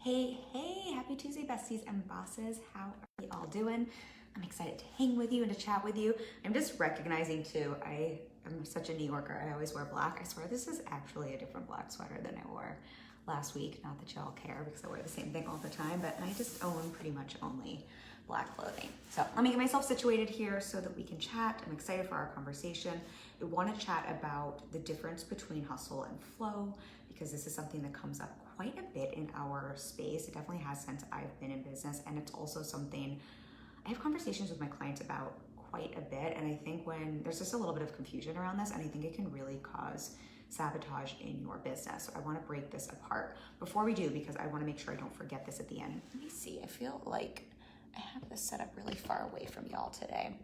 Hey, happy Tuesday, besties and bosses. How are we all doing? I'm excited to hang with you and to chat with you. I'm just recognizing too, I am such a New Yorker. I always wear black. I swear this is actually a different black sweater than I wore last week. Not that y'all care because I wear the same thing all the time, but I just own pretty much only black clothing. So let me get myself situated here so that we can chat. I'm excited for our conversation. I want to chat about the difference between hustle and flow because this is something that comes up quite a bit in our space. It definitely has since I've been in business, and it's also something I have conversations with my clients about quite a bit. And I think when there's just a little bit of confusion around this, and I think it can really cause sabotage in your business. So I want to break this apart before we do, because I want to make sure I don't forget this at the end. Let me see. I feel like I have this set up really far away from y'all today.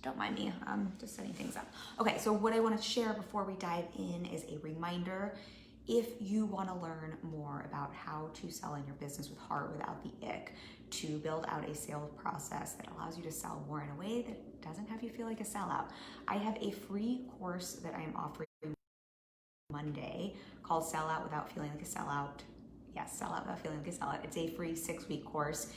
Don't mind me, I'm just setting things up. Okay, so what I want to share before we dive in is a reminder. If you want to learn more about how to sell in your business with heart without the ick, to build out a sales process that allows you to sell more in a way that doesn't have you feel like a sellout, I have a free course that I am offering Monday called Sell Out Without Feeling Like a Sellout. Yes, Sell Out Without Feeling Like a Sellout. It's a free 6-week course.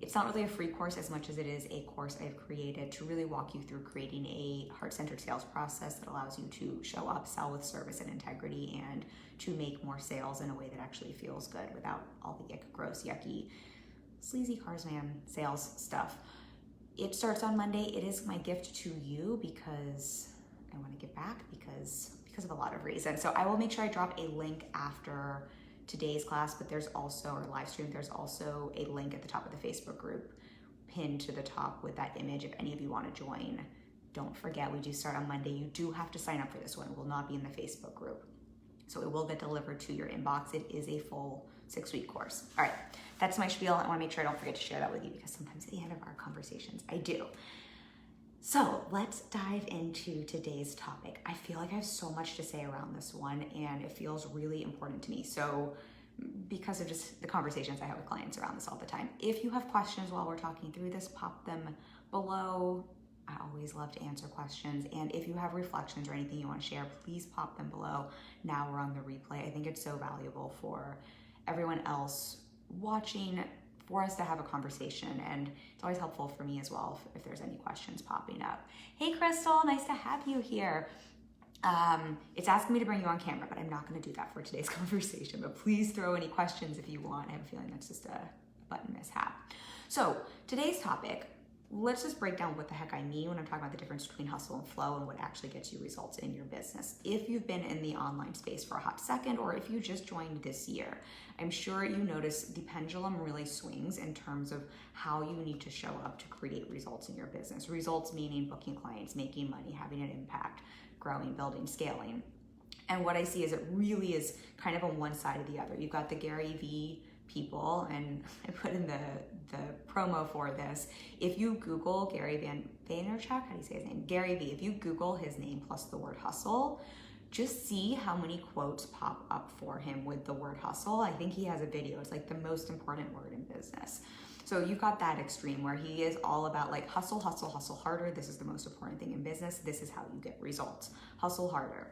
It's not really a free course as much as it is a course I've created to really walk you through creating a heart-centered sales process that allows you to show up, sell with service and integrity, and to make more sales in a way that actually feels good without all the gross, yucky, sleazy cars man sales stuff. It starts on Monday. It is my gift to you because I want to give back because of a lot of reasons. So I will make sure I drop a link after today's class, but there's also, or live stream, there's also a link at the top of the Facebook group pinned to the top with that image. If any of you want to join, don't forget, we do start on Monday. You do have to sign up for this one. It will not be in the Facebook group. So it will get delivered to your inbox. It is a full 6-week course. All right, that's my spiel. I want to make sure I don't forget to share that with you because sometimes at the end of our conversations, I do. So let's dive into today's topic. I feel like I have so much to say around this one, and it feels really important to me. So because of just the conversations I have with clients around this all the time. If you have questions while we're talking through this, pop them below. I always love to answer questions. And if you have reflections or anything you want to share, please pop them below. Now we're on the replay. I think it's so valuable for everyone else watching, for us to have a conversation, and it's always helpful for me as well if there's any questions popping up. Hey Crystal, nice to have you here. It's asking me to bring you on camera, but I'm not going to do that for today's conversation, but please throw any questions if you want. I have a feeling that's just a button mishap. So today's topic, let's just break down what the heck I mean when I'm talking about the difference between hustle and flow and what actually gets you results in your business. If you've been in the online space for a hot second, or if you just joined this year, I'm sure you notice the pendulum really swings in terms of how you need to show up to create results in your business. Results meaning booking clients, making money, having an impact, growing, building, scaling. And what I see is it really is kind of on one side or the other. You've got the Gary V people, and I put in the promo for this. If you Google Gary Vaynerchuk, how do you say his name? Gary V. If you Google his name plus the word hustle, just see how many quotes pop up for him with the word hustle. I think he has a video. It's like the most important word in business. So you've got that extreme where he is all about like hustle, hustle, hustle harder. This is the most important thing in business. This is how you get results. Hustle harder.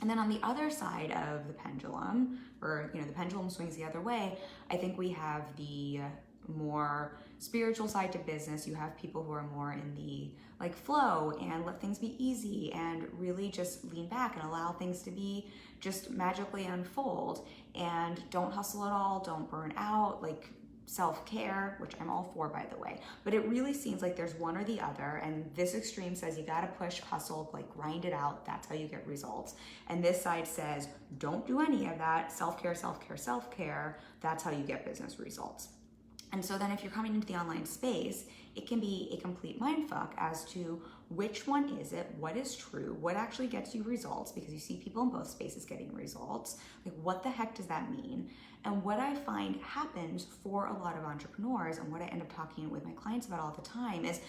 And then on the other side of the pendulum, or the pendulum swings the other way, I think we have the more spiritual side to business. You have people who are more in the like flow and let things be easy and really just lean back and allow things to be just magically unfold, and don't hustle at all, don't burn out, like self-care, which I'm all for, by the way. But it really seems like there's one or the other, and this extreme says you gotta push, hustle, like grind it out, that's how you get results. And this side says don't do any of that, self-care, self-care, self-care, that's how you get business results. And so then if you're coming into the online space, it can be a complete mindfuck as to which one is it, what is true, what actually gets you results, because you see people in both spaces getting results. Like, what the heck does that mean? And what I find happens for a lot of entrepreneurs, and what I end up talking with my clients about all the time, is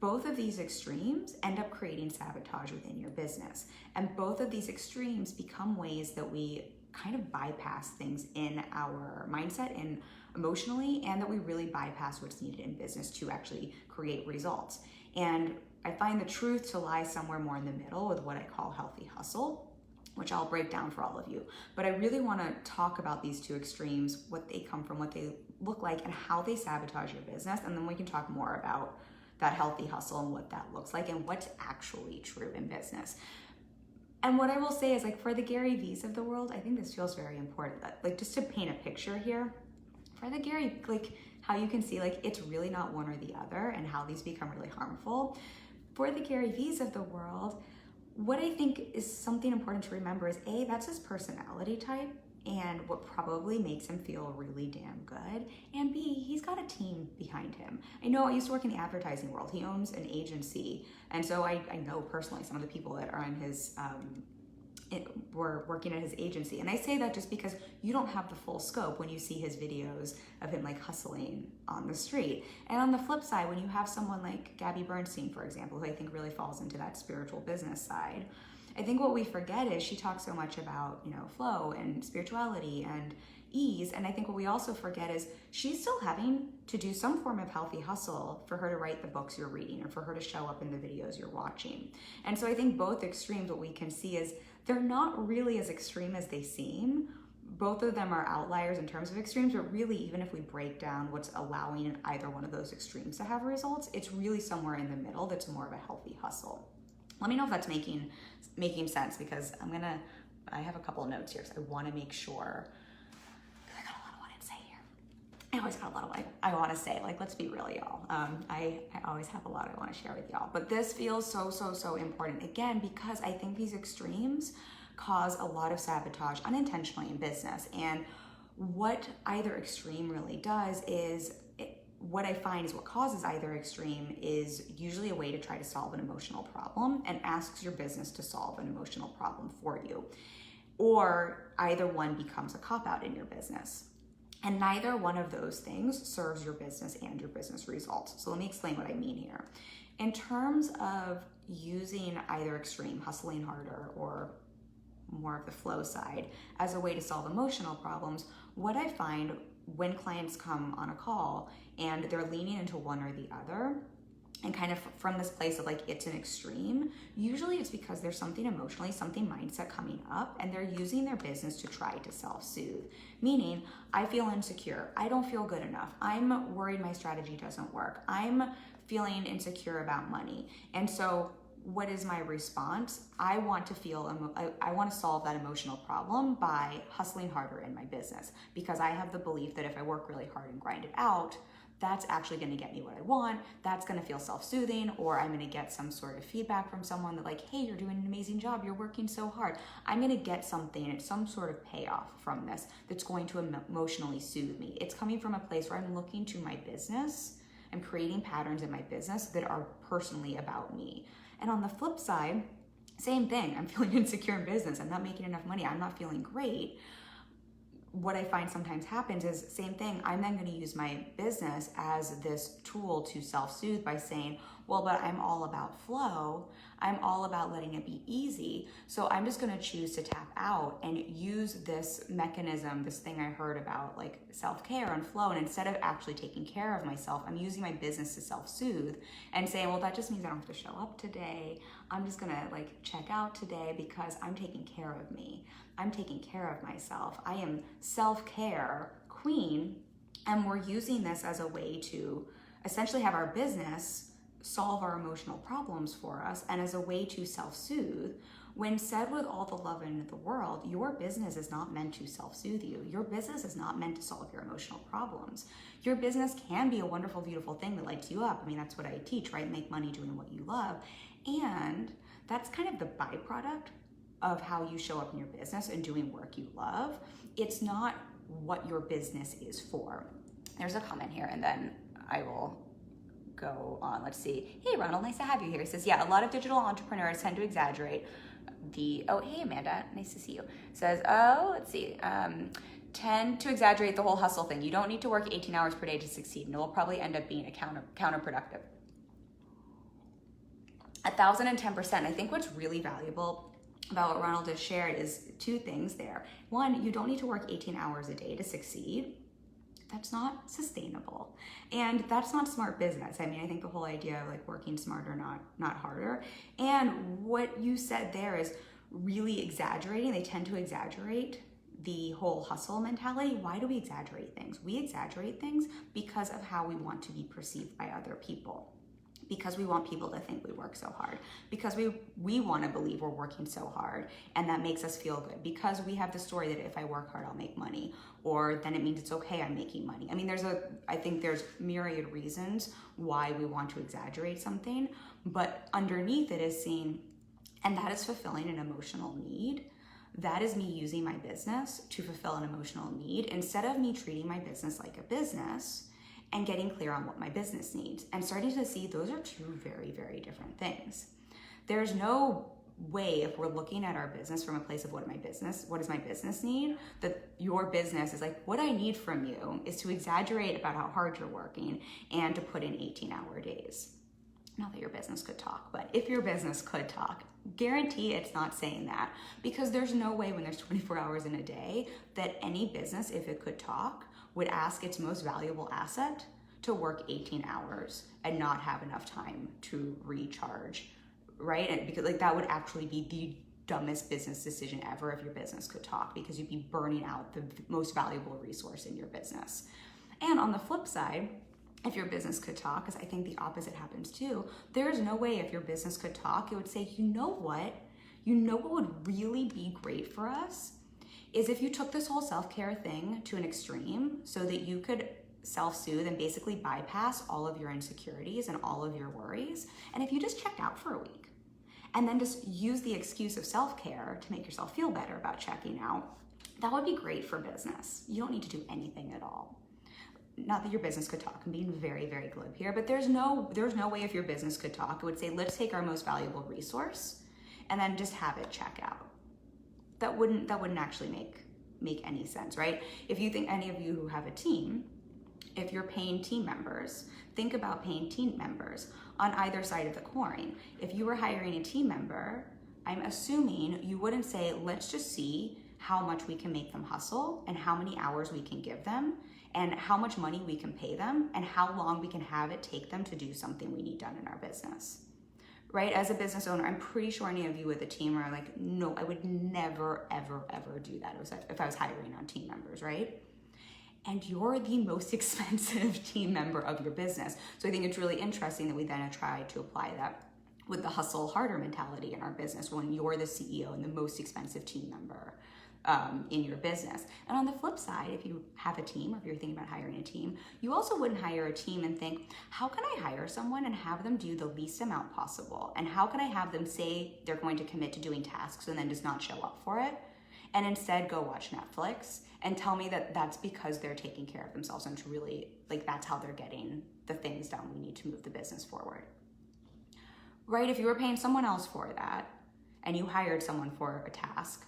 both of these extremes end up creating sabotage within your business. And both of these extremes become ways that we kind of bypass things in our mindset and emotionally, and that we really bypass what's needed in business to actually create results. And I find the truth to lie somewhere more in the middle with what I call healthy hustle. which I'll break down for all of you. But I really want to talk about these two extremes, what they come from, what they look like, and how they sabotage your business. And then we can talk more about that healthy hustle and what that looks like and what's actually true in business. And what I will say is, like, for the Gary V's of the world, I think this feels very important. Like, just to paint a picture here, for the Gary, like, how you can see, like, it's really not one or the other and how these become really harmful. For the Gary V's of the world, what I think is something important to remember is A, that's his personality type and what probably makes him feel really damn good. And B, he's got a team behind him. I know I used to work in the advertising world. He owns an agency. And so I know personally some of the people that are in his, were working at his agency. And I say that just because you don't have the full scope when you see his videos of him like hustling on the street. And on the flip side, when you have someone like Gabby Bernstein, for example, who I think really falls into that spiritual business side, I think what we forget is she talks so much about, you know, flow and spirituality and ease. And I think what we also forget is she's still having to do some form of healthy hustle for her to write the books you're reading or for her to show up in the videos you're watching. And so I think both extremes, what we can see is they're not really as extreme as they seem. Both of them are outliers in terms of extremes, but really, even if we break down what's allowing either one of those extremes to have results, it's really somewhere in the middle that's more of a healthy hustle. Let me know if that's making sense, because I have a couple of notes here, so I want to make sure, because I got a lot I want to say here. I always got a lot of what I want to say. Like, let's be real, y'all. I always have a lot I want to share with y'all, but this feels so important, again, because I think these extremes cause a lot of sabotage unintentionally in business. And what either extreme really does is, what I find is what causes either extreme is usually a way to try to solve an emotional problem and asks your business to solve an emotional problem for you. Or either one becomes a cop-out in your business. And neither one of those things serves your business and your business results. So let me explain what I mean here. In terms of using either extreme, hustling harder, or more of the flow side, as a way to solve emotional problems, what I find when clients come on a call and they're leaning into one or the other, and kind of from this place of like, it's an extreme, usually it's because there's something emotionally, something mindset coming up, and they're using their business to try to self-soothe. Meaning, I feel insecure, I don't feel good enough, I'm worried my strategy doesn't work, I'm feeling insecure about money. And so what is my response? I want to solve that emotional problem by hustling harder in my business, because I have the belief that if I work really hard and grind it out, that's actually going to get me what I want. That's going to feel self-soothing, or I'm going to get some sort of feedback from someone that like, hey, you're doing an amazing job. You're working so hard. I'm going to get something. It's some sort of payoff from this that's going to emotionally soothe me. It's coming from a place where I'm looking to my business. I'm creating patterns in my business that are personally about me. And on the flip side, same thing. I'm feeling insecure in business. I'm not making enough money. I'm not feeling great. What I find sometimes happens is same thing. I'm then going to use my business as this tool to self-soothe by saying, well, but I'm all about flow. I'm all about letting it be easy. So I'm just going to choose to tap out and use this mechanism, this thing I heard about like self-care and flow. And instead of actually taking care of myself, I'm using my business to self-soothe and saying, well, that just means I don't have to show up today. I'm just going to like check out today because I'm taking care of me. I'm taking care of myself. I am self-care queen. And we're using this as a way to essentially have our business solve our emotional problems for us and as a way to self-soothe. When said with all the love in the world, your business is not meant to self-soothe you. Your business is not meant to solve your emotional problems. Your business can be a wonderful, beautiful thing that lights you up. I mean, that's what I teach, right? Make money doing what you love. And that's kind of the byproduct of how you show up in your business and doing work you love. It's not what your business is for. There's a comment here, and then I will go on. Let's see. Hey, Ronald, nice to have you here. He says, yeah, a lot of digital entrepreneurs tend to exaggerate oh, hey, Amanda, nice to see you. Says, let's see, tend to exaggerate the whole hustle thing. You don't need to work 18 hours per day to succeed, and it will probably end up being counterproductive. 1,010%. I think what's really valuable about what Ronald has shared is two things there. One, you don't need to work 18 hours a day to succeed. That's not sustainable. And that's not smart business. I mean, I think the whole idea of like working smarter, not harder. And what you said there is really exaggerating. They tend to exaggerate the whole hustle mentality. Why do we exaggerate things? We exaggerate things because of how we want to be perceived by other people. Because we want people to think we work so hard, because we want to believe we're working so hard, and that makes us feel good, because we have the story that if I work hard, I'll make money, or then it means it's okay, I'm making money. I mean, I think there's myriad reasons why we want to exaggerate something, but underneath it is seen, and that is fulfilling an emotional need. That is me using my business to fulfill an emotional need, instead of me treating my business like a business and getting clear on what my business needs and starting to see those are two very, very different things. There's no way, if we're looking at our business from a place of what does my business need, that your business is like, what I need from you is to exaggerate about how hard you're working and to put in 18-hour days. Not that your business could talk, but if your business could talk, guarantee it's not saying that, because there's no way when there's 24 hours in a day that any business, if it could talk, would ask its most valuable asset to work 18 hours and not have enough time to recharge, right? And because like that would actually be the dumbest business decision ever if your business could talk, because you'd be burning out the most valuable resource in your business. And on the flip side, if your business could talk, because I think the opposite happens too, there's no way if your business could talk, it would say, you know what would really be great for us is if you took this whole self-care thing to an extreme so that you could self-soothe and basically bypass all of your insecurities and all of your worries. And if you just checked out for a week and then just use the excuse of self-care to make yourself feel better about checking out, that would be great for business. You don't need to do anything at all. Not that your business could talk, I'm being very, very glib here, but there's no way if your business could talk, it would say, let's take our most valuable resource and then just have it check out. That wouldn't actually make any sense, right? If you think, any of you who have a team, if you're paying team members, think about paying team members on either side of the coin. If you were hiring a team member, I'm assuming you wouldn't say, let's just see how much we can make them hustle and how many hours we can give them and how much money we can pay them and how long we can have it take them to do something we need done in our business. Right? As a business owner, I'm pretty sure any of you with a team are like, no, I would never, ever, ever do that if I was hiring on team members, right? And you're the most expensive team member of your business. So I think it's really interesting that we then try to apply that with the hustle harder mentality in our business when you're the CEO and the most expensive team member in your business. And on the flip side, if you have a team or if you're thinking about hiring a team, you also wouldn't hire a team and think, how can I hire someone and have them do the least amount possible? And how can I have them say they're going to commit to doing tasks and then just not show up for it? And instead go watch Netflix and tell me that that's because they're taking care of themselves and to really, like, that's how they're getting the things done we need to move the business forward. Right? If you were paying someone else for that and you hired someone for a task,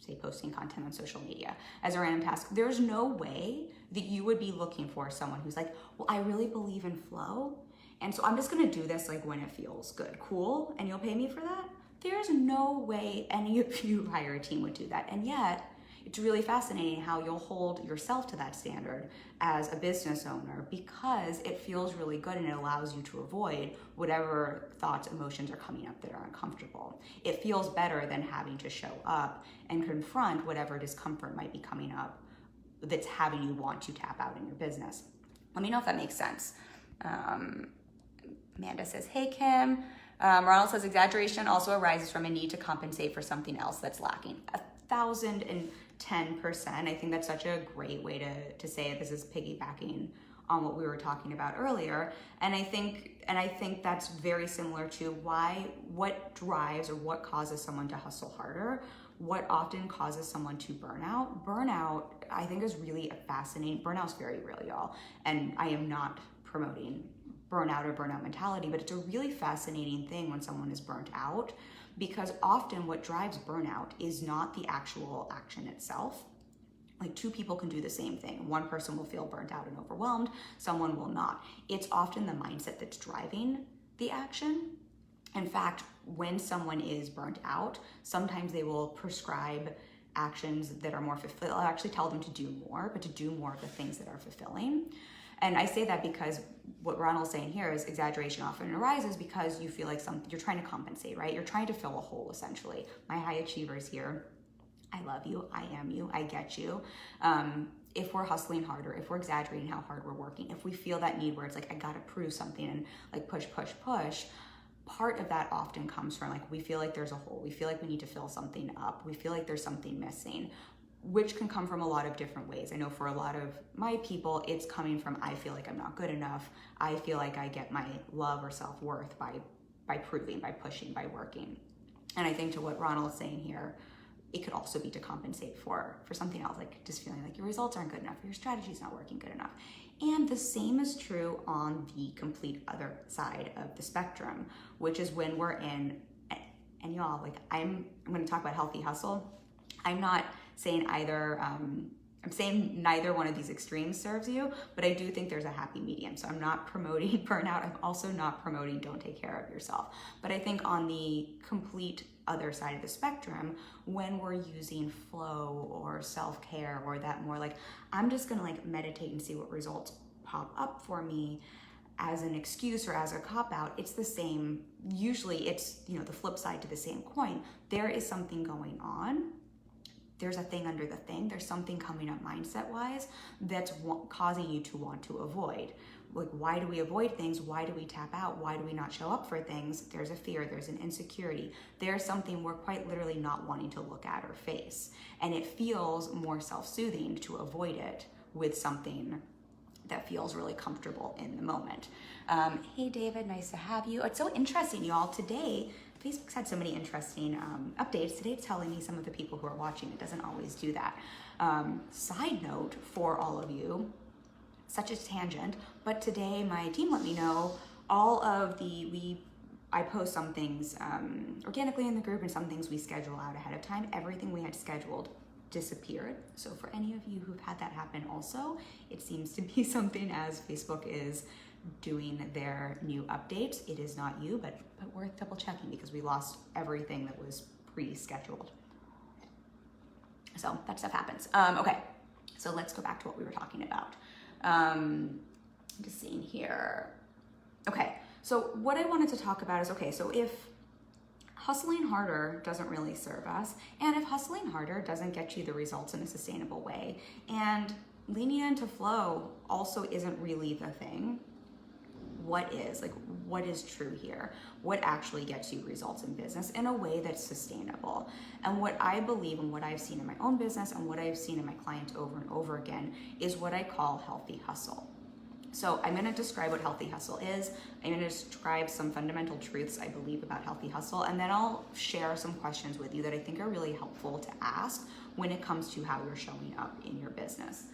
say posting content on social media as a random task, there's no way that you would be looking for someone who's like, well, I really believe in flow, and so I'm just gonna do this like when it feels good. Cool, and you'll pay me for that? There's no way any of you who hire a team would do that. And yet, it's really fascinating how you'll hold yourself to that standard as a business owner because it feels really good and it allows you to avoid whatever thoughts, emotions are coming up that are uncomfortable. It feels better than having to show up and confront whatever discomfort might be coming up that's having you want to tap out in your business. Let me know if that makes sense. Amanda says, hey, Kim. Ronald says, exaggeration also arises from a need to compensate for something else that's lacking. 1,010%. I think that's such a great way to say it. This is piggybacking on what we were talking about earlier. And I think that's very similar to what drives or what causes someone to hustle harder, what often causes someone to burn out. Burnout, I think, is really a fascinating, burnout's very real, y'all. And I am not promoting burnout or burnout mentality, but it's a really fascinating thing when someone is burnt out, because often what drives burnout is not the actual action itself. Like, two people can do the same thing. One person will feel burnt out and overwhelmed, someone will not. It's often the mindset that's driving the action. In fact, when someone is burnt out, sometimes they will prescribe actions that are more fulfilling. I'll actually tell them to do more, but to do more of the things that are fulfilling. And I say that because what Ronald's saying here is exaggeration often arises because you feel like you're trying to compensate, right? You're trying to fill a hole, essentially. My high achievers here, I love you, I am you, I get you. If we're hustling harder, if we're exaggerating how hard we're working, if we feel that need where it's like, I gotta prove something and like push, part of that often comes from like, we feel like there's a hole. We feel like we need to fill something up. We feel like there's something missing, which can come from a lot of different ways. I know for a lot of my people, it's coming from, I feel like I'm not good enough. I feel like I get my love or self-worth by proving, by pushing, by working. And I think to what Ronald is saying here, it could also be to compensate for something else, like just feeling like your results aren't good enough, or your strategy's not working good enough. And the same is true on the complete other side of the spectrum, which is when we're in, and y'all, like I'm gonna talk about healthy hustle. I'm not saying either, I'm saying neither one of these extremes serves you, but I do think there's a happy medium. So I'm not promoting burnout. I'm also not promoting don't take care of yourself. But I think on the complete other side of the spectrum, when we're using flow or self-care or that more like, I'm just gonna like meditate and see what results pop up for me as an excuse or as a cop-out, it's the same. Usually it's, you know, the flip side to the same coin. There is something going on. There's a thing under the thing. There's something coming up mindset-wise that's causing you to want to avoid. Like, why do we avoid things? Why do we tap out? Why do we not show up for things? There's a fear, there's an insecurity. There's something we're quite literally not wanting to look at or face. And it feels more self-soothing to avoid it with something that feels really comfortable in the moment. Hey David, nice to have you. It's so interesting, y'all. Today, Facebook's had so many interesting updates. Today it's telling me some of the people who are watching. It doesn't always do that. Side note for all of you, such a tangent, but today my team let me know all of I post some things organically in the group and some things we schedule out ahead of time. Everything we had scheduled disappeared. So for any of you who've had that happen also, it seems to be something as Facebook is doing their new updates. It is not you, but worth double checking because we lost everything that was pre-scheduled. So that stuff happens. Okay, so let's go back to what we were talking about. Just seeing here. Okay, so what I wanted to talk about is, okay, so if hustling harder doesn't really serve us, and if hustling harder doesn't get you the results in a sustainable way, and leaning into flow also isn't really the thing, what is? Like, what is true here? What actually gets you results in business in a way that's sustainable? And what I believe and what I've seen in my own business and what I've seen in my clients over and over again is what I call healthy hustle. So I'm gonna describe what healthy hustle is. I'm gonna describe some fundamental truths I believe about healthy hustle, and then I'll share some questions with you that I think are really helpful to ask when it comes to how you're showing up in your business.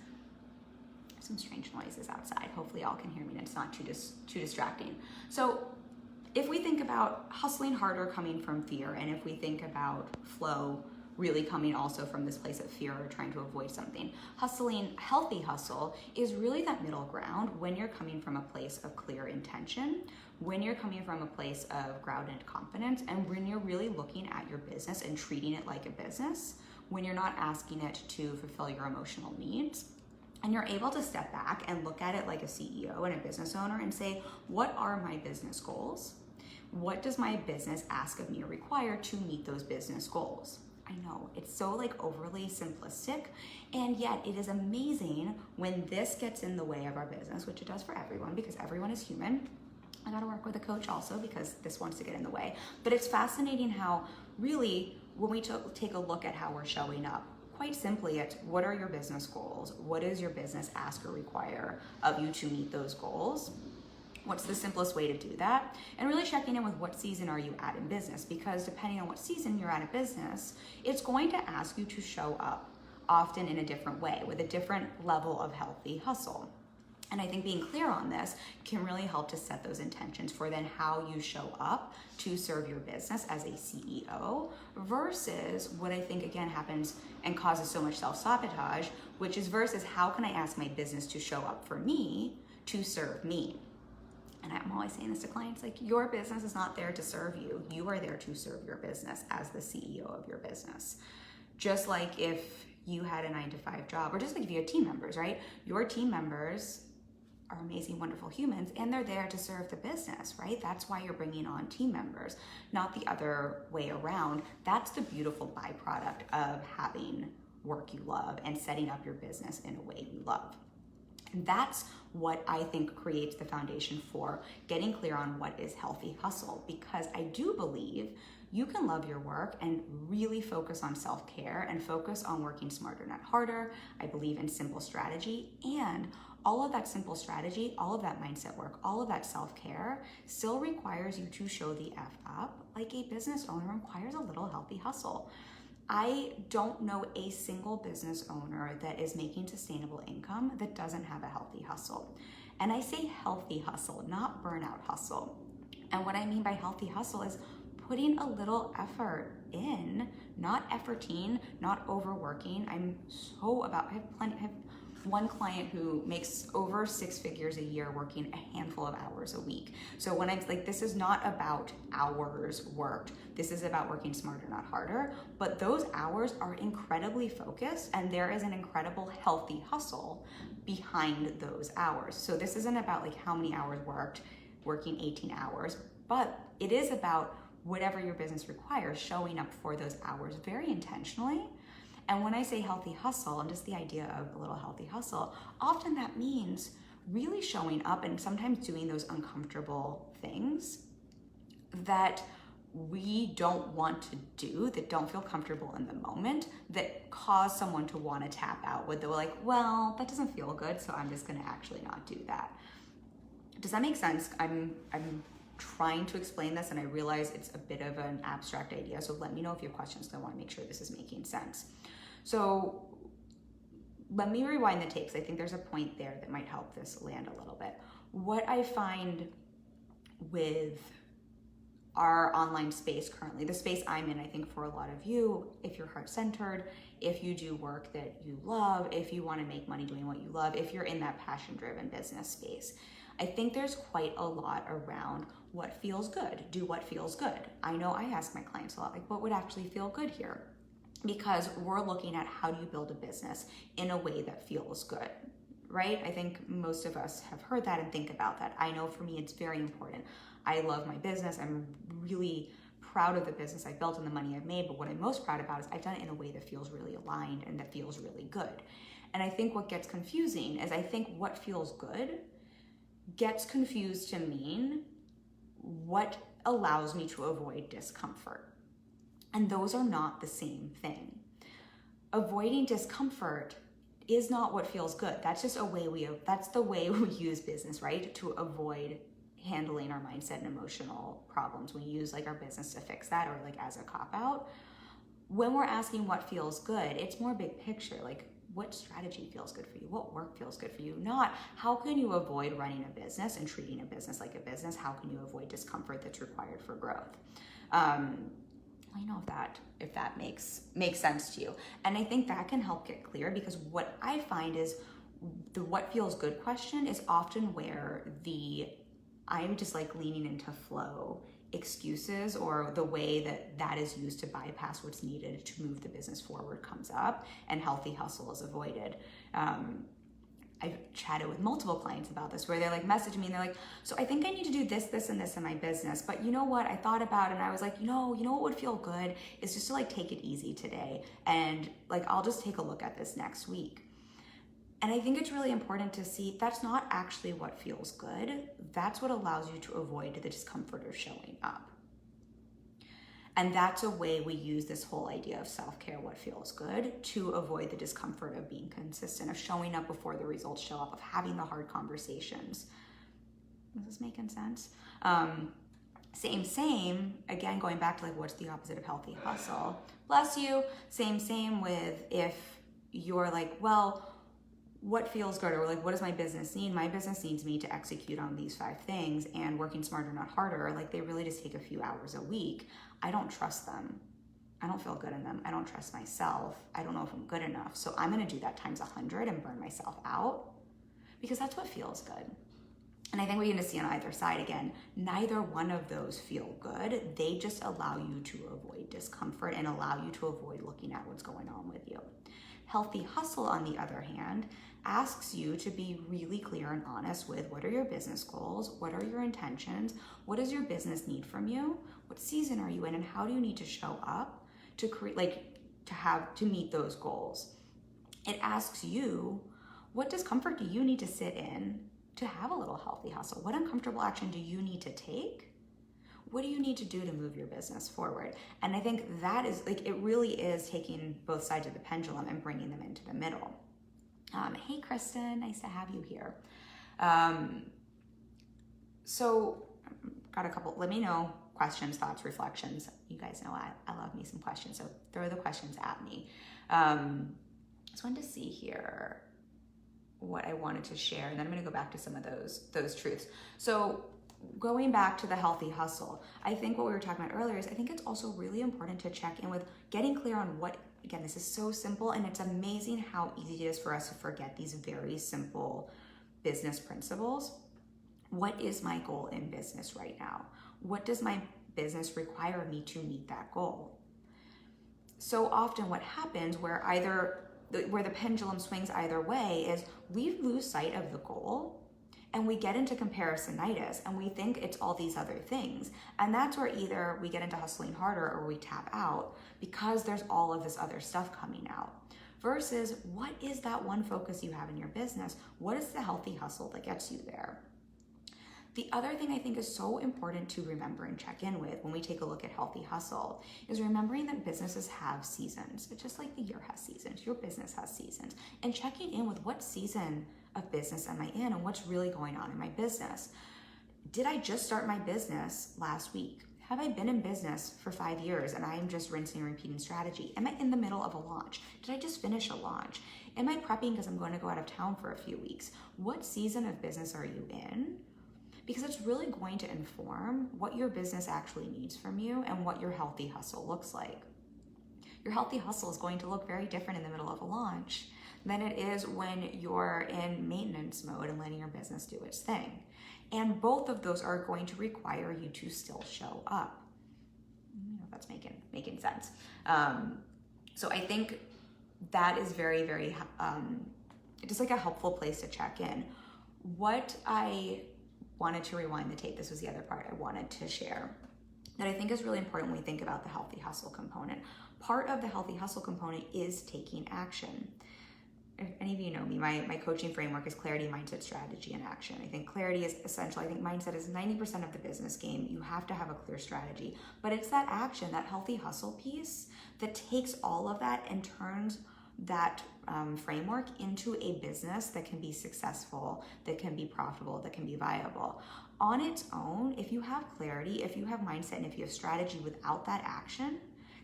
Some strange noises outside. Hopefully y'all can hear me and it's not too distracting. So if we think about hustling harder coming from fear, and if we think about flow really coming also from this place of fear or trying to avoid something, healthy hustle is really that middle ground when you're coming from a place of clear intention, when you're coming from a place of grounded confidence, and when you're really looking at your business and treating it like a business, when you're not asking it to fulfill your emotional needs. And you're able to step back and look at it like a CEO and a business owner and say, what are my business goals? What does my business ask of me or require to meet those business goals? I know, it's so like overly simplistic, and yet it is amazing when this gets in the way of our business, which it does for everyone because everyone is human. I gotta work with a coach also because this wants to get in the way. But it's fascinating how really when we take a look at how we're showing up, quite simply, it's what are your business goals? What does your business ask or require of you to meet those goals? What's the simplest way to do that? And really checking in with what season are you at in business, because depending on what season you're at in business, it's going to ask you to show up often in a different way with a different level of healthy hustle. And I think being clear on this can really help to set those intentions for then how you show up to serve your business as a CEO versus what I think again happens and causes so much self-sabotage, which is versus how can I ask my business to show up for me to serve me? And I'm always saying this to clients, like your business is not there to serve you. You are there to serve your business as the CEO of your business. Just like if you had a 9-to-5 job, or just like if you had team members, right? Your team members are amazing, wonderful humans, and they're there to serve the business, right? That's why you're bringing on team members, not the other way around. That's the beautiful byproduct of having work you love and setting up your business in a way you love. And that's what I think creates the foundation for getting clear on what is healthy hustle, because I do believe you can love your work and really focus on self-care and focus on working smarter, not harder. I believe in simple strategy, and all of that simple strategy, all of that mindset work, all of that self-care still requires you to show the F up like a business owner requires a little healthy hustle. I don't know a single business owner that is making sustainable income that doesn't have a healthy hustle. And I say healthy hustle, not burnout hustle. And what I mean by healthy hustle is putting a little effort in, not efforting, not overworking. I have one client who makes over 6 figures a year working a handful of hours a week. So when I'm like, this is not about hours worked. This is about working smarter, not harder. But those hours are incredibly focused, and there is an incredible healthy hustle behind those hours. So this isn't about like how many hours worked, working 18 hours, but it is about whatever your business requires, showing up for those hours very intentionally. And when I say healthy hustle, and just the idea of a little healthy hustle, often that means really showing up and sometimes doing those uncomfortable things that we don't want to do, that don't feel comfortable in the moment, that cause someone to want to tap out with the like, well, that doesn't feel good, so I'm just gonna actually not do that. Does that make sense? I'm trying to explain this, and I realize it's a bit of an abstract idea, so let me know if you have questions, because I want to make sure this is making sense. So let me rewind the tapes. I think there's a point there that might help this land a little bit. What I find with our online space currently, the space I'm in, I think for a lot of you, if you're heart-centered, if you do work that you love, if you want to make money doing what you love, if you're in that passion-driven business space, I think there's quite a lot around what feels good. Do what feels good. I know I ask my clients a lot, like, what would actually feel good here? Because we're looking at how do you build a business in a way that feels good, right? I think most of us have heard that and think about that. I know for me, it's very important. I love my business. I'm really proud of the business I've built and the money I've made, but what I'm most proud about is I've done it in a way that feels really aligned and that feels really good. And I think what gets confusing is I think what feels good gets confused to mean what allows me to avoid discomfort. And those are not the same thing. Avoiding discomfort is not what feels good. That's just that's the way we use business, right? To avoid handling our mindset and emotional problems. We use like our business to fix that, or like as a cop-out. When we're asking what feels good, it's more big picture, like what strategy feels good for you? What work feels good for you? Not how can you avoid running a business and treating a business like a business? How can you avoid discomfort that's required for growth? Let me know if that makes sense to you. And I think that can help get clear, because what I find is the what feels good question is often where I'm just like leaning into flow excuses, or the way that is used to bypass what's needed to move the business forward comes up, and healthy hustle is avoided. I've chatted with multiple clients about this, where they're like messaging me and they're like, so I think I need to do this, this, and this in my business, but you know what, I thought about it and I was like, you know what would feel good is just to like take it easy today, and like I'll just take a look at this next week. And I think it's really important to see that's not actually what feels good. That's what allows you to avoid the discomfort of showing up. And that's a way we use this whole idea of self-care, what feels good, to avoid the discomfort of being consistent, of showing up before the results show up, of having the hard conversations. Is this making sense? Same, again, going back to like, what's the opposite of healthy hustle? Bless you. Same with if you're like, well, what feels good, or like, what does my business need? My business needs me to execute on these 5 things, and working smarter, not harder, like they really just take a few hours a week. I don't trust them. I don't feel good in them. I don't trust myself. I don't know if I'm good enough. So I'm gonna do that times 100 and burn myself out, because that's what feels good. And I think we're gonna see on either side, again, neither one of those feel good. They just allow you to avoid discomfort and allow you to avoid looking at what's going on with you. Healthy hustle, on the other hand, asks you to be really clear and honest with what are your business goals, what are your intentions, what does your business need from you, what season are you in, and how do you need to show up to create, to meet those goals. It asks you, what discomfort do you need to sit in to have a little healthy hustle? What uncomfortable action do you need to take? What do you need to do to move your business forward? And I think that is it really is taking both sides of the pendulum and bringing them into the middle. Hey, Kristen, nice to have you here. So got a couple, let me know questions, thoughts, reflections. You guys know I love me some questions, so throw the questions at me. Just wanted to see here what I wanted to share, and then I'm gonna go back to some of those truths. So going back to the healthy hustle, I think what we were talking about earlier is I think it's also really important to check in with getting clear on what, again, this is so simple, and it's amazing how easy it is for us to forget these very simple business principles. What is my goal in business right now? What does my business require me to meet that goal? So often what happens where the pendulum swings either way is we lose sight of the goal and we get into comparisonitis and we think it's all these other things. And that's where either we get into hustling harder or we tap out because there's all of this other stuff coming out. Versus what is that one focus you have in your business? What is the healthy hustle that gets you there? The other thing I think is so important to remember and check in with when we take a look at healthy hustle is remembering that businesses have seasons. It's just like the year has seasons, your business has seasons. And checking in with what season of business am I in and what's really going on in my business. Did I just start my business last week? Have I been in business for 5 years and I am just rinsing and repeating strategy? Am I in the middle of a launch? Did I just finish a launch? Am I prepping because I'm going to go out of town for a few weeks? What season of business are you in? Because it's really going to inform what your business actually needs from you and what your healthy hustle looks like. Your healthy hustle is going to look very different in the middle of a launch than it is when you're in maintenance mode and letting your business do its thing. And both of those are going to require you to still show up. I don't know if that's making sense. So I think that is very, very, just like a helpful place to check in. What I wanted to rewind the tape. This was the other part I wanted to share that I think is really important when we think about the healthy hustle component. Part of the healthy hustle component is taking action. If any of you know me, my coaching framework is clarity, mindset, strategy, and action. I think clarity is essential. I think mindset is 90% of the business game. You have to have a clear strategy, but it's that action, that healthy hustle piece that takes all of that and turns that framework into a business that can be successful, that can be profitable, that can be viable. On its own, if you have clarity, if you have mindset, and if you have strategy without that action,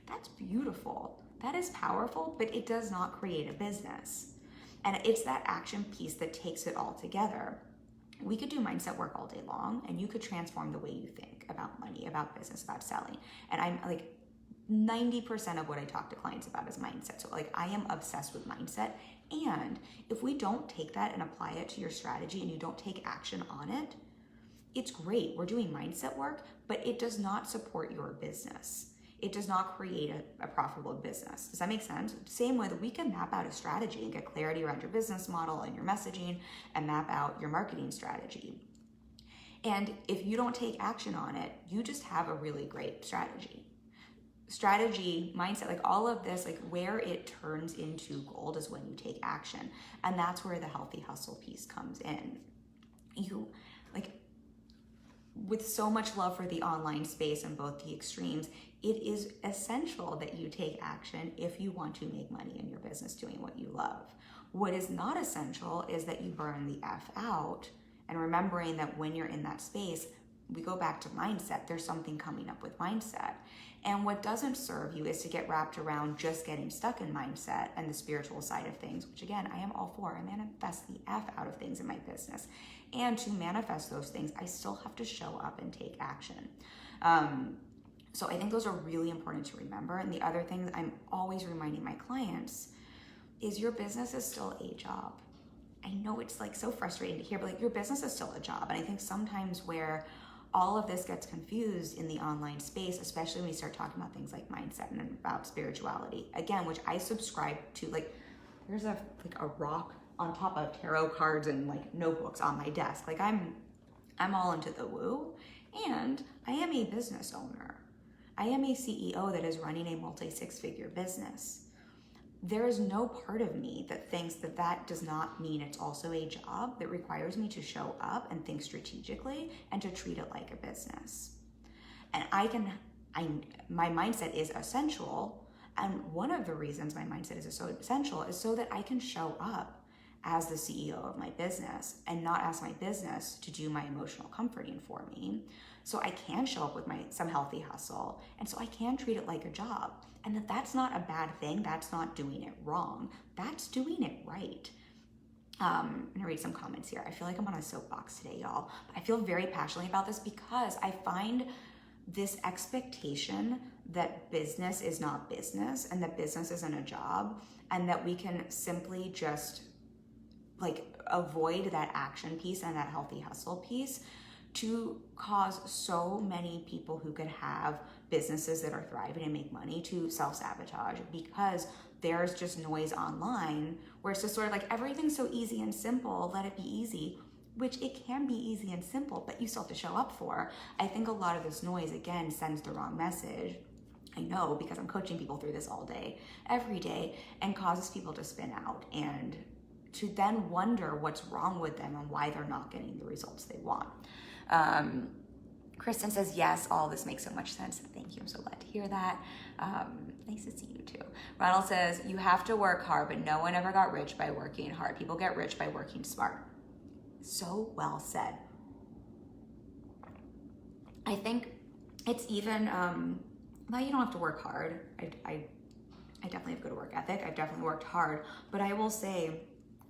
that's beautiful. That is powerful, but it does not create a business. And it's that action piece that takes it all together. We could do mindset work all day long, and you could transform the way you think about money, about business, about selling. And I'm like, 90% of what I talk to clients about is mindset. So like I am obsessed with mindset. And if we don't take that and apply it to your strategy and you don't take action on it, it's great. We're doing mindset work, but it does not support your business. It does not create a profitable business. Does that make sense? Same way that we can map out a strategy and get clarity around your business model and your messaging and map out your marketing strategy. And if you don't take action on it, you just have a really great strategy. Strategy, mindset, like all of this, like where it turns into gold is when you take action. And that's where the healthy hustle piece comes in. You, like, with so much love for the online space and both the extremes, it is essential that you take action if you want to make money in your business doing what you love. What is not essential is that you burn the F out, and remembering that when you're in that space, we go back to mindset. There's something coming up with mindset. And what doesn't serve you is to get wrapped around just getting stuck in mindset and the spiritual side of things, which again, I am all for. I manifest the F out of things in my business. And to manifest those things, I still have to show up and take action. So I think those are really important to remember. And the other thing that I'm always reminding my clients is your business is still a job. I know it's like so frustrating to hear, but like your business is still a job. And I think sometimes where all of this gets confused in the online space, especially when we start talking about things like mindset and about spirituality, again, which I subscribe to. Like, there's a rock on top of tarot cards and like notebooks on my desk. Like I'm all into the woo, and I am a business owner. I am a CEO that is running a multi-six-figure business. There is no part of me that thinks that that does not mean it's also a job that requires me to show up and think strategically and to treat it like a business. And my mindset is essential. And one of the reasons my mindset is so essential is so that I can show up as the CEO of my business and not ask my business to do my emotional comforting for me. So I can show up with some healthy hustle. And so I can treat it like a job. And that's not a bad thing. That's not doing it wrong. That's doing it right. I'm gonna read some comments here. I feel like I'm on a soapbox today, y'all. But I feel very passionately about this because I find this expectation that business is not business and that business isn't a job and that we can simply just like avoid that action piece and that healthy hustle piece to cause so many people who could have businesses that are thriving and make money to self-sabotage, because there's just noise online where it's just sort of like everything's so easy and simple, let it be easy, which it can be easy and simple, but you still have to show up for. I think a lot of this noise, again, sends the wrong message. I know, because I'm coaching people through this all day, every day, and causes people to spin out and to then wonder what's wrong with them and why they're not getting the results they want. Kristen says, yes, all this makes so much sense. Thank you, I'm so glad to hear that. Nice to see you too. Ronald says, you have to work hard, but no one ever got rich by working hard. People get rich by working smart. So well said. I think it's even, well, you don't have to work hard. I definitely have good work ethic. I've definitely worked hard, but I will say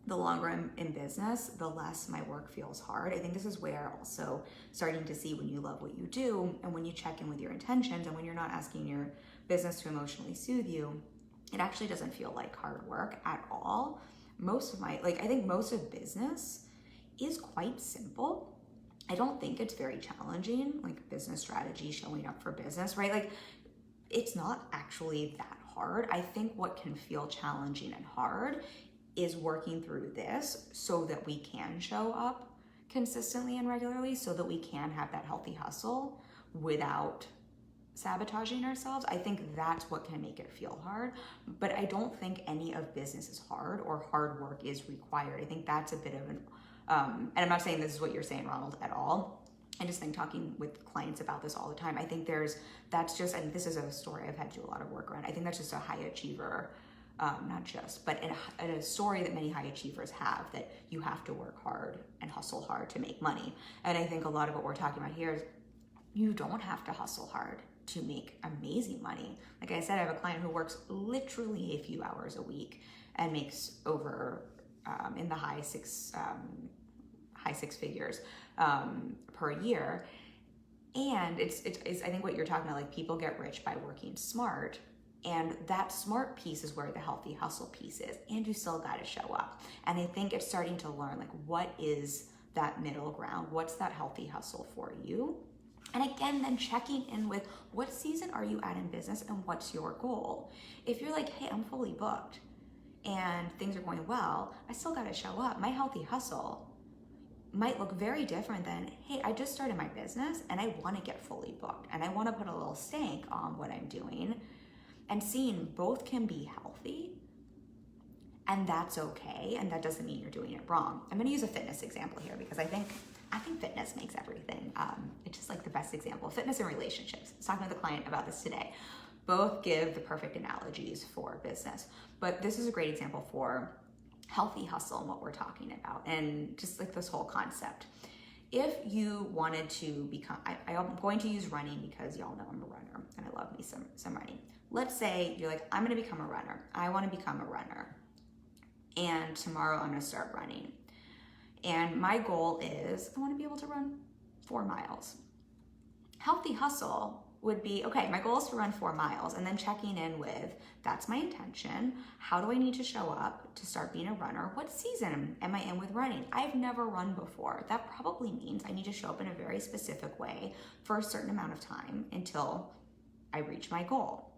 the longer I'm in business, the less my work feels hard. I think this is where also starting to see when you love what you do and when you check in with your intentions and when you're not asking your business to emotionally soothe you, it actually doesn't feel like hard work at all. I think most of business is quite simple. I don't think it's very challenging, like business strategy, showing up for business, right? Like it's not actually that hard. I think what can feel challenging and hard is working through this so that we can show up consistently and regularly, so that we can have that healthy hustle without sabotaging ourselves. I think that's what can make it feel hard, but I don't think any of business is hard or hard work is required. I think that's a bit of an, and I'm not saying this is what you're saying, Ronald, at all. I just think talking with clients about this all the time, I think and this is a story I've had to do a lot of work around. I think that's just a high achiever, but a story that many high achievers have, that you have to work hard and hustle hard to make money. And I think a lot of what we're talking about here is you don't have to hustle hard to make amazing money. Like I said, I have a client who works literally a few hours a week and makes over in the high six figures per year. And it's I think what you're talking about, like people get rich by working smart. And that smart piece is where the healthy hustle piece is. And you still got to show up. And I think it's starting to learn, like, what is that middle ground? What's that healthy hustle for you? And again, then checking in with what season are you at in business and what's your goal? If you're like, hey, I'm fully booked and things are going well, I still got to show up. My healthy hustle might look very different than, hey, I just started my business and I want to get fully booked and I want to put a little stank on what I'm doing. And seeing both can be healthy, and that's okay, and that doesn't mean you're doing it wrong. I'm gonna use a fitness example here because I think fitness makes everything. It's just like the best example. Fitness and relationships. I was talking with a client about this today. Both give the perfect analogies for business, but this is a great example for healthy hustle and what we're talking about, and just like this whole concept. If you wanted to become, I'm going to use running because y'all know I'm a runner and I love me some running. Let's say you're like, I'm gonna become a runner. I wanna become a runner. And tomorrow I'm gonna start running. And my goal is, I wanna be able to run 4 miles. Healthy hustle would be, okay, my goal is to run 4 miles, and then checking in with, that's my intention. How do I need to show up to start being a runner? What season am I in with running? I've never run before. That probably means I need to show up in a very specific way for a certain amount of time until I reach my goal,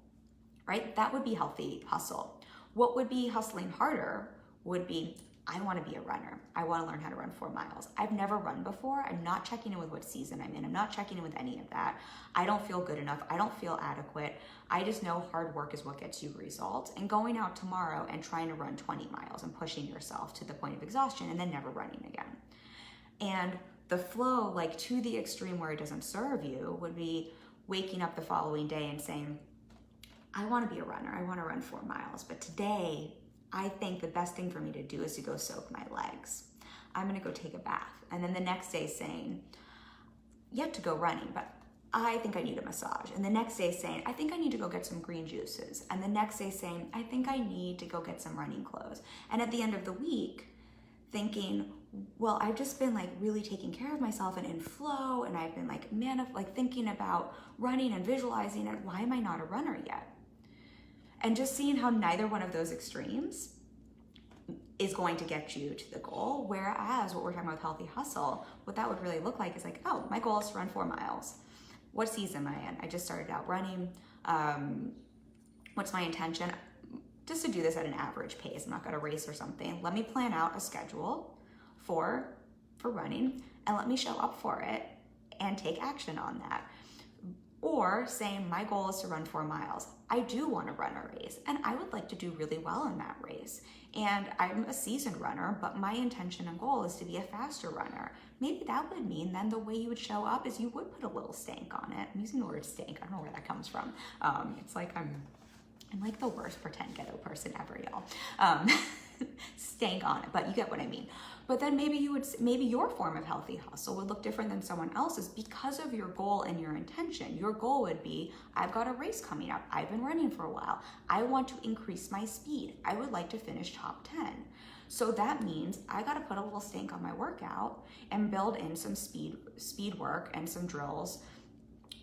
right? That would be healthy hustle. What would be hustling harder would be, I want to be a runner. I want to learn how to run 4 miles. I've never run before. I'm not checking in with what season I'm in. I'm not checking in with any of that. I don't feel good enough. I don't feel adequate. I just know hard work is what gets you results. And going out tomorrow and trying to run 20 miles and pushing yourself to the point of exhaustion and then never running again. And the flow, like to the extreme where it doesn't serve you, would be waking up the following day and saying, I want to be a runner. I want to run 4 miles. But today, I think the best thing for me to do is to go soak my legs. I'm going to go take a bath. And then the next day saying, yet to go running, but I think I need a massage. And the next day saying, I think I need to go get some green juices. And the next day saying, I think I need to go get some running clothes. And at the end of the week, thinking, well, I've just been like really taking care of myself and in flow. And I've been like, thinking about running and visualizing it. Why am I not a runner yet? And just seeing how neither one of those extremes is going to get you to the goal. Whereas what we're talking about with healthy hustle, what that would really look like is like, oh, my goal is to run 4 miles. What season am I in? I just started out running. What's my intention? Just to do this at an average pace. I'm not going to race or something. Let me plan out a schedule for running and let me show up for it and take action on that. Or saying my goal is to run 4 miles. I do want to run a race and I would like to do really well in that race. And I'm a seasoned runner, but my intention and goal is to be a faster runner. Maybe that would mean then the way you would show up is you would put a little stank on it. I'm using the word stank. I don't know where that comes from. It's like I'm like the worst pretend ghetto person ever, y'all. Stank on it, but you get what I mean. But then maybe your form of healthy hustle would look different than someone else's because of your goal and your intention. Your goal would be, I've got a race coming up. I've been running for a while. I want to increase my speed. I would like to finish top 10. So that means I got to put a little stank on my workout and build in some speed work and some drills,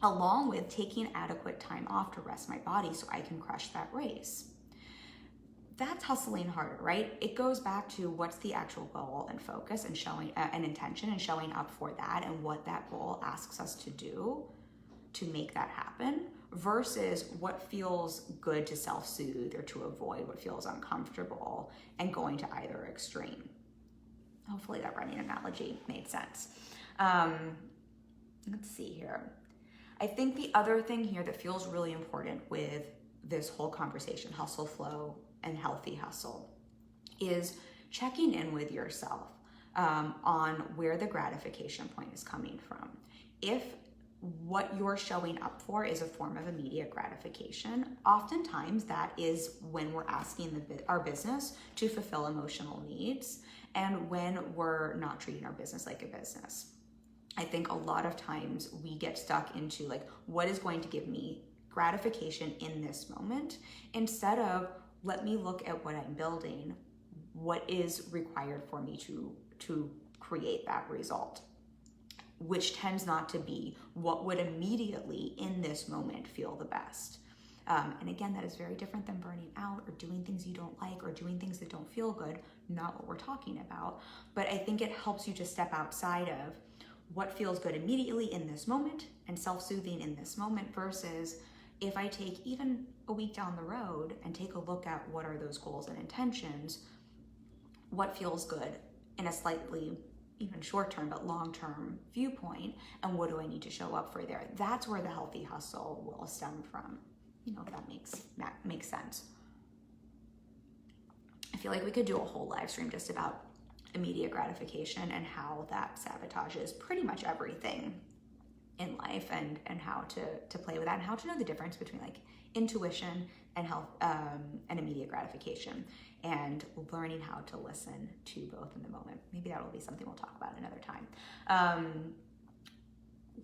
along with taking adequate time off to rest my body so I can crush that race. That's hustling harder, right? It goes back to what's the actual goal and focus and showing an intention and showing up for that and what that goal asks us to do to make that happen versus what feels good to self-soothe or to avoid what feels uncomfortable and going to either extreme. Hopefully that running analogy made sense. Let's see here. I think the other thing here that feels really important with this whole conversation, hustle flow and healthy hustle, is checking in with yourself on where the gratification point is coming from. If what you're showing up for is a form of immediate gratification, oftentimes that is when we're asking our business to fulfill emotional needs and when we're not treating our business like a business. I think a lot of times we get stuck into like, what is going to give me gratification in this moment, instead of let me look at what I'm building, what is required for me to create that result, which tends not to be what would immediately in this moment feel the best. And again, that is very different than burning out or doing things you don't like or doing things that don't feel good, not what we're talking about. But I think it helps you to step outside of what feels good immediately in this moment and self-soothing in this moment versus if I take even a week down the road and take a look at what are those goals and intentions, what feels good in a slightly even short-term but long-term viewpoint, and what do I need to show up for there? That's where the healthy hustle will stem from. If that makes sense. I feel like we could do a whole live stream just about immediate gratification and how that sabotages pretty much everything in life and how to play with that and how to know the difference between like intuition and health and immediate gratification and learning how to listen to both in the moment. Maybe that'll be something we'll talk about another time.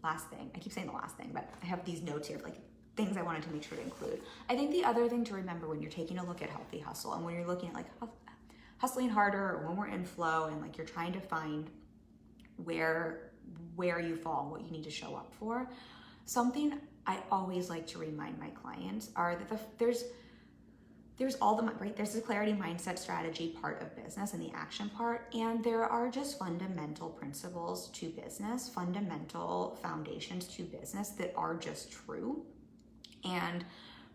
Last thing, I keep saying the last thing, but I have these notes here of like things I wanted to make sure to include. I think the other thing to remember when you're taking a look at healthy hustle and when you're looking at like hustling harder or when we're in flow and like you're trying to find where you fall, what you need to show up for, something I always like to remind my clients are that there's the clarity mindset strategy part of business and the action part, and there are just fundamental principles to business, fundamental foundations to business that are just true. And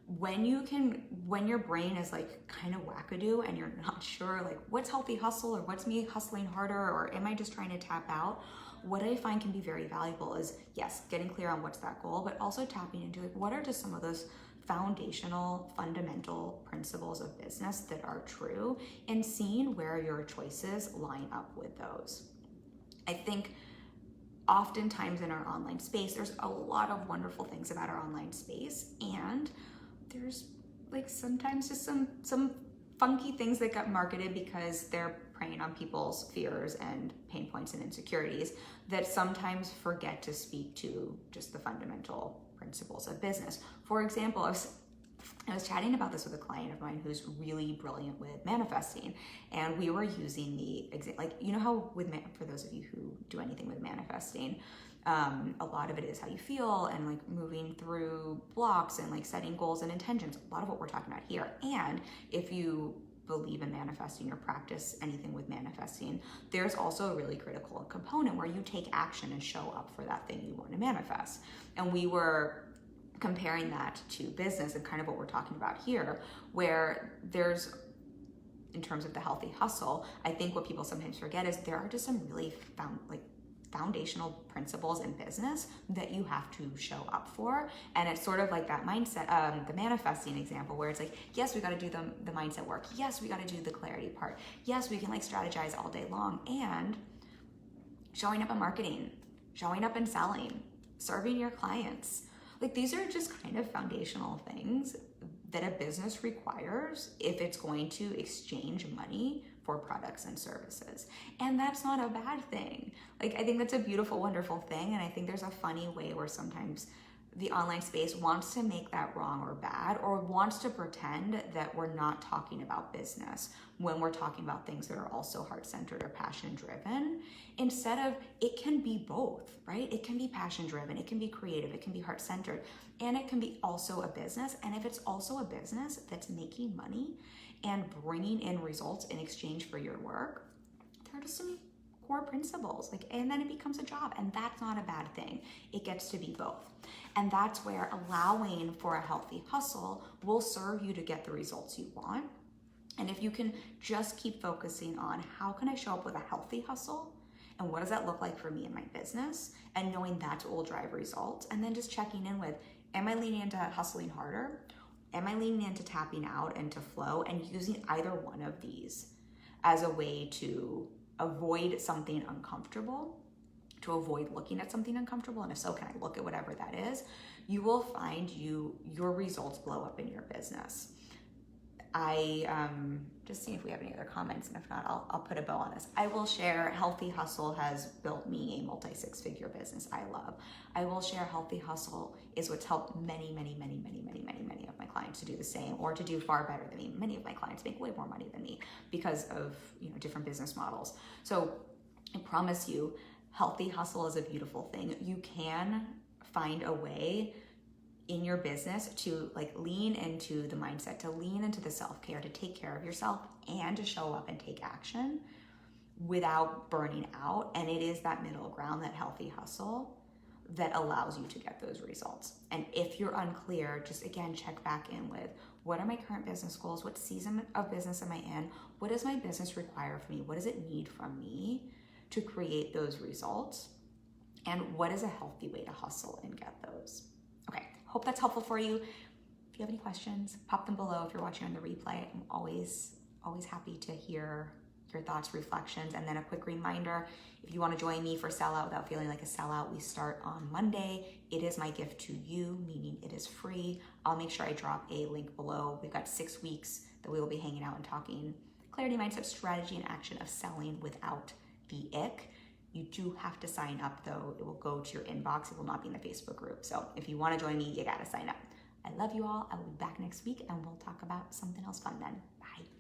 when your brain is like kind of wackadoo and you're not sure like what's healthy hustle or what's me hustling harder or am I just trying to tap out, what I find can be very valuable is, yes, getting clear on what's that goal, but also tapping into like what are just some of those foundational, fundamental principles of business that are true and seeing where your choices line up with those. I think oftentimes in our online space, there's a lot of wonderful things about our online space, and there's like sometimes just some funky things that got marketed because they're preying on people's fears and pain points and insecurities that sometimes forget to speak to just the fundamental principles of business. For example, I was chatting about this with a client of mine who's really brilliant with manifesting, and we were using the like, you know how for those of you who do anything with manifesting, a lot of it is how you feel and like moving through blocks and like setting goals and intentions, a lot of what we're talking about here. And if you believe in manifesting or practice anything with manifesting, there's also a really critical component where you take action and show up for that thing you want to manifest. And we were comparing that to business and kind of what we're talking about here, where there's, in terms of the healthy hustle, I think what people sometimes forget is there are just some really foundational principles in business that you have to show up for. And it's sort of like that mindset, the manifesting example, where it's like, yes, we got to do the mindset work. Yes, we got to do the clarity part. Yes, we can like strategize all day long, and showing up in marketing, showing up in selling, serving your clients. Like these are just kind of foundational things that a business requires if it's going to exchange money for products and services. And that's not a bad thing. Like I think that's a beautiful, wonderful thing. And I think there's a funny way where sometimes the online space wants to make that wrong or bad, or wants to pretend that we're not talking about business when we're talking about things that are also heart-centered or passion-driven, instead of, it can be both, right? It can be passion-driven, it can be creative, it can be heart-centered, and it can be also a business. And if it's also a business that's making money and bringing in results in exchange for your work, there are just some core principles, like, and then it becomes a job, and that's not a bad thing. It gets to be both. And that's where allowing for a healthy hustle will serve you to get the results you want. And if you can just keep focusing on how can I show up with a healthy hustle, and what does that look like for me in my business, and knowing that's what will drive results, and then just checking in with, am I leaning into hustling harder? Am I leaning into tapping out and to flow, and using either one of these as a way to avoid something uncomfortable, to avoid looking at something uncomfortable, and if so, can I look at whatever that is? You will find your results blow up in your business. I just see if we have any other comments, and if not, I'll put a bow on this. I will share Healthy Hustle has built me a multi-six-figure business I love. I will share Healthy Hustle is what's helped many, many, many, many, many, many, many of my clients to do the same, or to do far better than me. Many of my clients make way more money than me because of different business models. So I promise you, Healthy Hustle is a beautiful thing. You can find a way in your business to like lean into the mindset, to lean into the self-care, to take care of yourself, and to show up and take action without burning out. And it is that middle ground, that healthy hustle, that allows you to get those results. And if you're unclear, just again, check back in with, what are my current business goals? What season of business am I in? What does my business require from me? What does it need from me to create those results? And what is a healthy way to hustle and get those? Okay, hope that's helpful for you. If you have any questions, pop them below. If you're watching on the replay, I'm always happy to hear your thoughts, reflections. And then a quick reminder, if you want to join me for Sellout Without Feeling Like a Sellout, we start on Monday. It is my gift to you, meaning it is free. I'll make sure I drop a link below. We've got 6 weeks that we will be hanging out and talking clarity, mindset, strategy, and action of selling without the ick. You do have to sign up though. It will go to your inbox. It will not be in the Facebook group. So if you want to join me, you got to sign up. I love you all. I will be back next week and we'll talk about something else fun then. Bye.